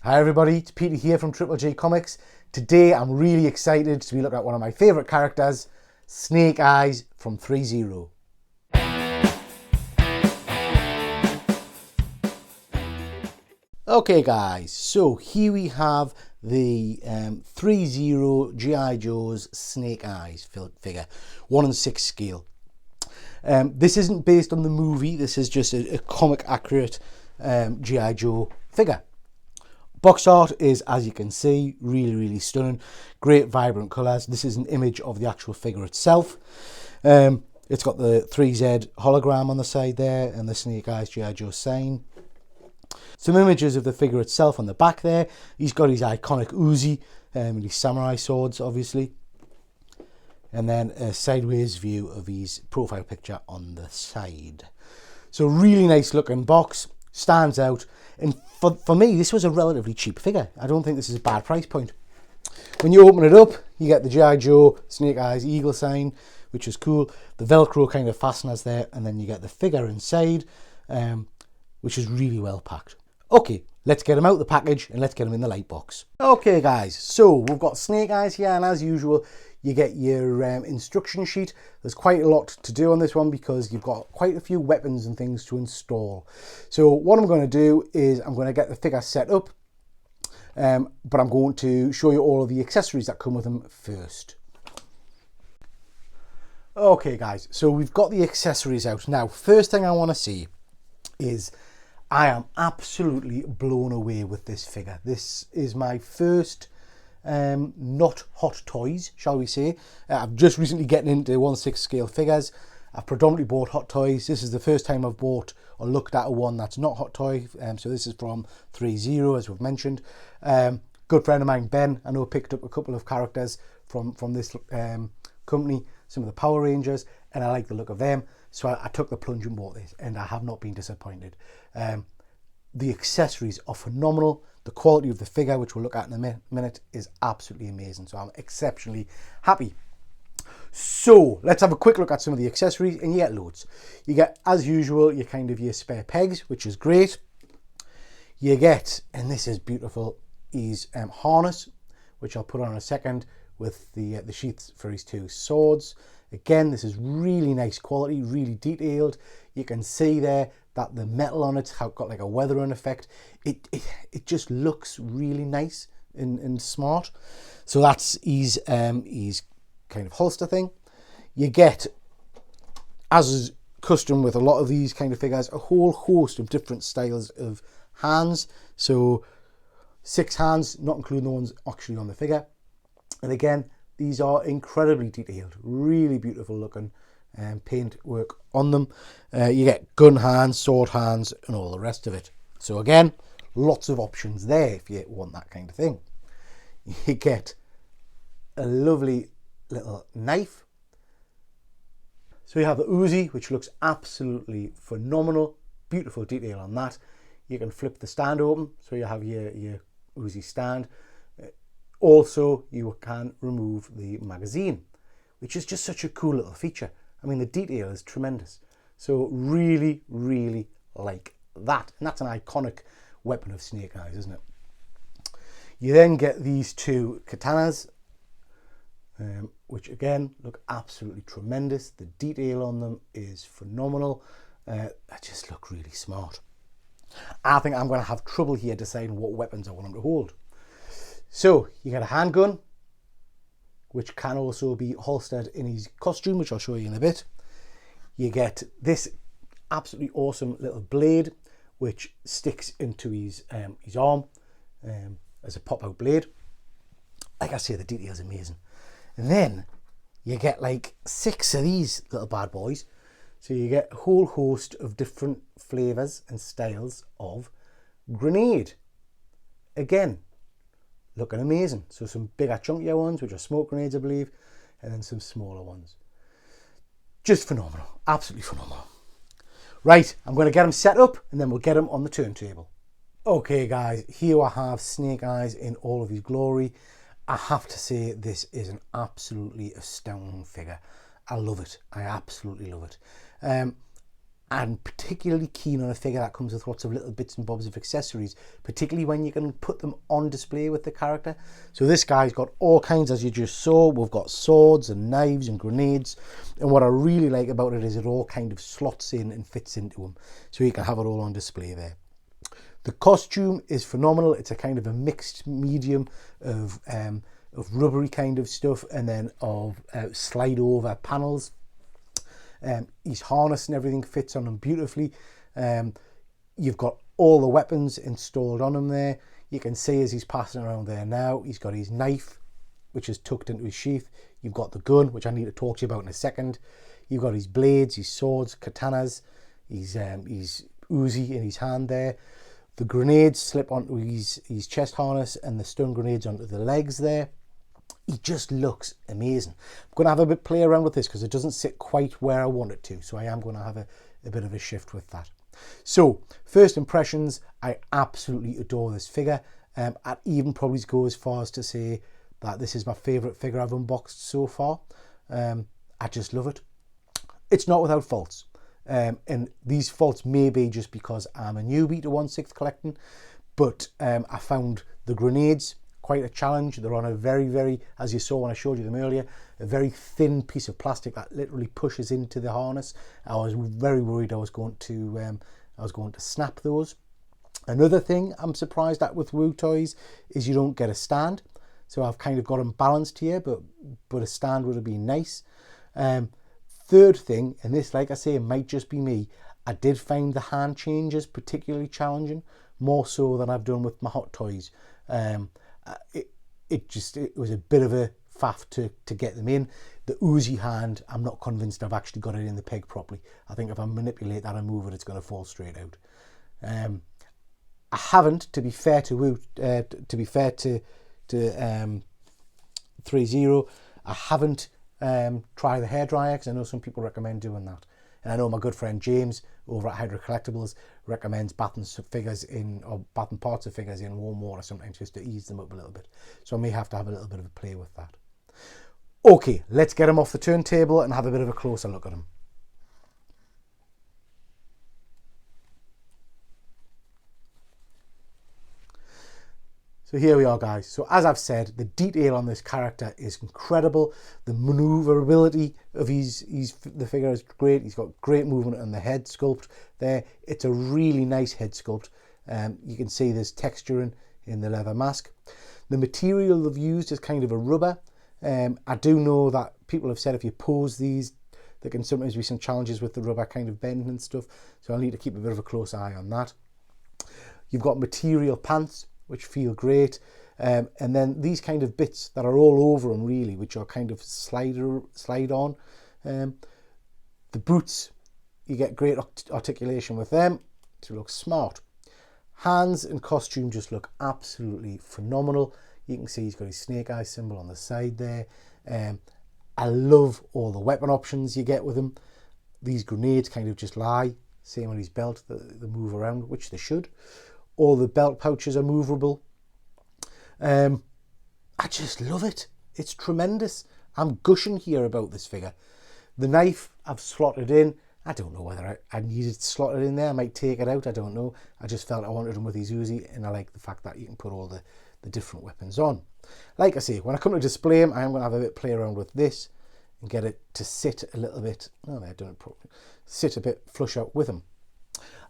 Hi everybody, it's Peter here from Triple G Comics. Today I'm really excited to be looking at one of my favourite characters, Snake Eyes from Threezero. Okay guys, so here we have the Threezero G.I. Joe's Snake Eyes figure, 1/6 scale. This isn't based on the movie, this is just a comic accurate G.I. Joe figure. Box art is, as you can see, really stunning. Great vibrant colours. This is an image of the actual figure itself. It's got the 3Z hologram on the side there and the Snake Eyes G.I. Joe sign. Some images of the figure itself on the back there. He's got his iconic Uzi and his samurai swords, obviously. And then a sideways view of his profile picture on the side. So really nice looking box. Stands out. And for me, this was a relatively cheap figure. I don't think this is a bad price point. When you open it up, you get the G.I. Joe Snake Eyes eagle sign, which is cool. The Velcro kind of fasteners there, and then you get the figure inside, which is really well packed. Okay, let's get him out of the package and let's get him in the light box. Okay guys, so we've got Snake Eyes here, and as usual, you get your instruction sheet. There's quite a lot to do on this one because you've got quite a few weapons and things to install. So what I'm going to do is I'm going to get the figure set up, but I'm going to show you all of the accessories that come with them first. Okay guys, so we've got the accessories out. Now, first thing I want to see is I am absolutely blown away with this figure. This is my first not hot toys, shall we say. I've just recently getting into 1/6 scale figures. I've predominantly bought hot toys. This is the first time I've bought or looked at a one that's not hot toy. So this is from Threezero, as we've mentioned. Good friend of mine, Ben, I know, picked up a couple of characters from this company, some of the Power Rangers, and I like the look of them. So I took the plunge and bought this, and I have not been disappointed. The accessories are phenomenal. The quality of the figure, which we'll look at in a minute, is absolutely amazing. So I'm exceptionally happy. So let's have a quick look at some of the accessories, and you get loads. You get, as usual, your spare pegs, which is great. You get, and this is beautiful, his harness, which I'll put on in a second, with the sheaths for his two swords. Again, this is really nice quality, really detailed. You can see there that the metal on it's got like a weathering effect. It just looks really nice and smart. So that's his kind of holster thing. You get, as is custom with a lot of these kind of figures, a whole host of different styles of hands. So 6 hands, not including the ones actually on the figure. And again, these are incredibly detailed, really beautiful looking paint work on them. You get gun hands, sword hands, and all the rest of it. So again, lots of options there if you want that kind of thing. You get a lovely little knife. So you have the Uzi, which looks absolutely phenomenal. Beautiful detail on that. You can flip the stand open, so you have your Uzi stand. Also, you can remove the magazine, which is just such a cool little feature. I mean, the detail is tremendous. So really like that. And that's an iconic weapon of Snake Eyes, isn't it? You then get these two katanas, which again, look absolutely tremendous. The detail on them is phenomenal. They just look really smart. I think I'm going to have trouble here deciding what weapons I want them to hold. So you get a handgun, which can also be holstered in his costume, which I'll show you in a bit. You get this absolutely awesome little blade, which sticks into his arm as a pop-out blade. Like I say, the detail is amazing. And then you get like 6 of these little bad boys. So you get a whole host of different flavours and styles of grenade. Again, looking amazing. So some bigger, chunkier ones, which are smoke grenades, I believe, and then some smaller ones. Just phenomenal. Absolutely phenomenal. Right, I'm going to get them set up, and then we'll get them on the turntable. Okay, guys, here I have Snake Eyes in all of his glory. I have to say, this is an absolutely astounding figure. I love it. I absolutely love it. and particularly keen on a figure that comes with lots of little bits and bobs of accessories, particularly when you can put them on display with the character. So this guy's got all kinds, as you just saw. We've got swords and knives and grenades, and what I really like about it is it all kind of slots in and fits into him, so you can have it all on display there. The costume is phenomenal. It's a kind of a mixed medium of rubbery kind of stuff and then of slide over panels. His harness and everything fits on him beautifully. You've got all the weapons installed on him there. You can see as he's passing around there now, he's got his knife, which is tucked into his sheath. You've got the gun, which I need to talk to you about in a second. You've got his blades, his swords, katanas, his Uzi in his hand there. The grenades slip onto his chest harness and the stun grenades onto the legs there. He just looks amazing. I'm going to have a bit play around with this because it doesn't sit quite where I want it to. So I am going to have a bit of a shift with that. So first impressions, I absolutely adore this figure. I'd even probably go as far as to say that this is my favourite figure I've unboxed so far. I just love it. It's not without faults. And these faults may be just because I'm a newbie to 1/6 collecting. But I found the grenades quite a challenge. They're on a very, as you saw when I showed you them earlier, a very thin piece of plastic that literally pushes into the harness. I was very worried I was going to snap those. Another thing I'm surprised at with Woo Toys is you don't get a stand. So I've kind of got them balanced here, but a stand would have been nice. Third thing, and this, like I say, it might just be me, I did find the hand changes particularly challenging, more so than I've done with my Hot Toys. It was a bit of a faff to get them in. The Uzi hand, I'm not convinced I've actually got it in the peg properly. I think if I manipulate that and move it, it's going to fall straight out. I haven't, to be fair to Threezero, I haven't tried the hairdryer because I know some people recommend doing that. And I know my good friend James over at Hydra Collectibles recommends bathing figures in, or bathing parts of figures in warm water sometimes just to ease them up a little bit. So I may have to have a little bit of a play with that. Okay, let's get them off the turntable and have a bit of a closer look at them. So here we are, guys. So as I've said, the detail on this character is incredible. The maneuverability of the figure is great. He's got great movement on the head sculpt there. It's a really nice head sculpt. You can see there's texture in the leather mask. The material they've used is kind of a rubber. I do know that people have said if you pose these, there can sometimes be some challenges with the rubber kind of bend and stuff. So I'll need to keep a bit of a close eye on that. You've got material pants, which feel great, and then these kind of bits that are all over them really, which are kind of slide on. The boots, you get great articulation with them to look smart. Hands and costume just look absolutely phenomenal. You can see he's got his snake eye symbol on the side there. I love all the weapon options you get with him. These grenades kind of just lie, same on his belt, they move around, which they should. All the belt pouches are movable. I just love it. It's tremendous. I'm gushing here about this figure. The knife I've slotted in. I don't know whether I needed to slot it in there. I might take it out. I don't know. I just felt I wanted him with his Uzi, and I like the fact that you can put all the different weapons on. Like I say, when I come to display him, I am going to have a bit play around with this and get it to sit a little bit. Oh, I don't know, sit a bit flush out with him.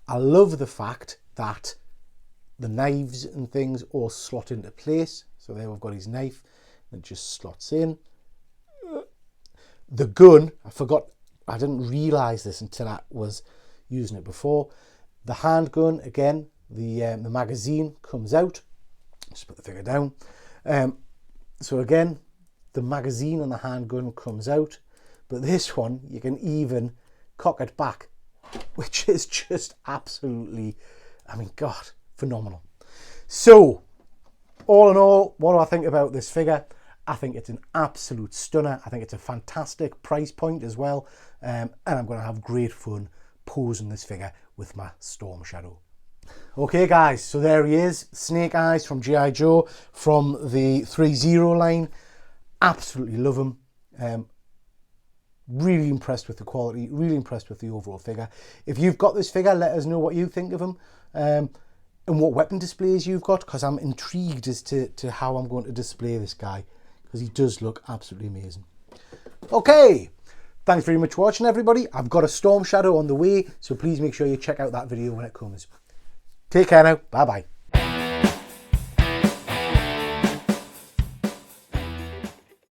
I love the fact that the knives and things all slot into place. So there we've got his knife and it just slots in. The gun, I didn't realise this until I was using it before. The handgun, again, the magazine comes out. Just put the figure down. So again, the magazine and the handgun comes out. But this one, you can even cock it back, which is just absolutely, I mean, God, phenomenal. So, all in all, what do I think about this figure? I think it's an absolute stunner. I think it's a fantastic price point as well. And I'm going to have great fun posing this figure with my Storm Shadow. Okay, guys, so there he is. Snake Eyes from G.I. Joe from the Threezero line. Absolutely love him. Really impressed with the quality, really impressed with the overall figure. If you've got this figure, let us know what you think of him and what weapon displays you've got, because I'm intrigued as to how I'm going to display this guy, because he does look absolutely amazing. Okay, thanks very much for watching, everybody. I've got a Storm Shadow on the way, so please make sure you check out that video when it comes. Take care now. Bye-bye.